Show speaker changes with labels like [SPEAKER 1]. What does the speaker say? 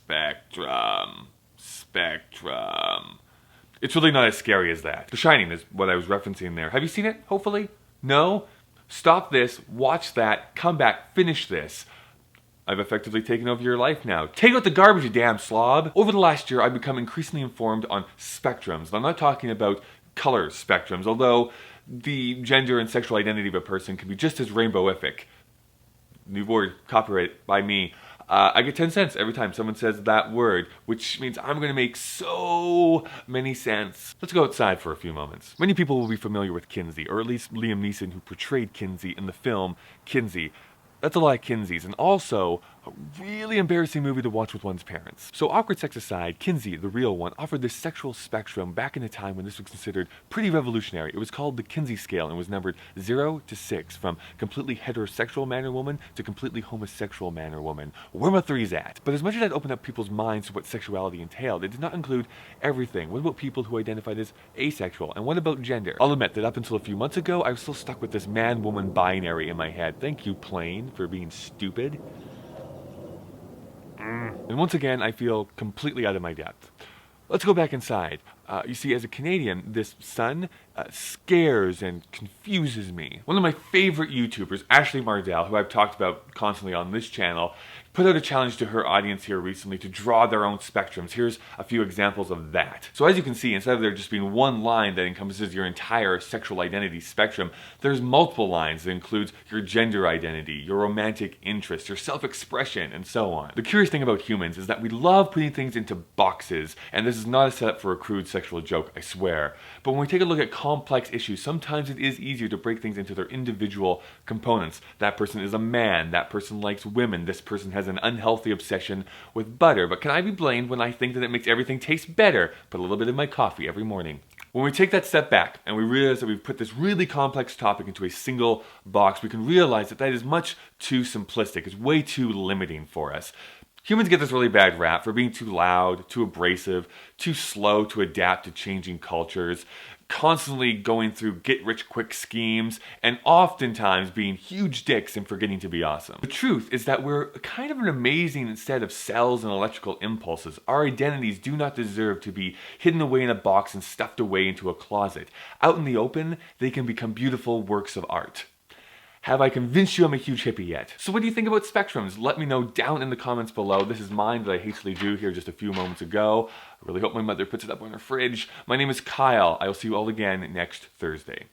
[SPEAKER 1] Spectrum. Spectrum. It's really not as scary as that. The Shining is what I was referencing there. Have you seen it, hopefully? No? Stop this, watch that, come back, finish this. I've effectively taken over your life now. Take out the garbage, you damn slob! Over the last year, I've become increasingly informed on spectrums. And I'm not talking about color spectrums, although the gender and sexual identity of a person can be just as rainbowific. New word, copyright by me. I get 10 cents every time someone says that word, which means I'm going to make so many cents. Let's go outside for a few moments. Many people will be familiar with Kinsey, or at least Liam Neeson, who portrayed Kinsey in the film Kinsey. That's a lot of Kinseys, and also a really embarrassing movie to watch with one's parents. So awkward sex aside, Kinsey, the real one, offered this sexual spectrum back in a time when this was considered pretty revolutionary. It was called the Kinsey Scale and was numbered 0 to 6, from completely heterosexual man or woman to completely homosexual man or woman. Where my threes at? But as much as that opened up people's minds to what sexuality entailed, it did not include everything. What about people who identified as asexual? And what about gender? I'll admit that up until a few months ago, I was still stuck with this man-woman binary in my head. Thank you, Plane, for being stupid. And once again, I feel completely out of my depth. Let's go back inside. You see, as a Canadian, this sun scares and confuses me. One of my favorite YouTubers, Ashley Mardell, who I've talked about constantly on this channel, put out a challenge to her audience here recently to draw their own spectrums. Here's a few examples of that. So as you can see, instead of there just being one line that encompasses your entire sexual identity spectrum, there's multiple lines that includes your gender identity, your romantic interests, your self-expression, and so on. The curious thing about humans is that we love putting things into boxes, and this is not a setup for a crude sexual joke, I swear. But when we take a look at complex issues, sometimes it is easier to break things into their individual components. That person is a man, that person likes women, this person has an unhealthy obsession with butter. But can I be blamed when I think that it makes everything taste better? Put a little bit in my coffee every morning. When we take that step back and we realize that we've put this really complex topic into a single box, we can realize that that is much too simplistic. It's way too limiting for us. Humans get this really bad rap for being too loud, too abrasive, too slow to adapt to changing cultures, constantly going through get-rich-quick schemes, and oftentimes being huge dicks and forgetting to be awesome. The truth is that we're kind of an amazing set of cells and electrical impulses. Our identities do not deserve to be hidden away in a box and stuffed away into a closet. Out in the open, they can become beautiful works of art. Have I convinced you I'm a huge hippie yet? So what do you think about spectrums? Let me know down in the comments below. This is mine that I hastily drew here just a few moments ago. I really hope my mother puts it up on her fridge. My name is Kyle. I will see you all again next Thursday.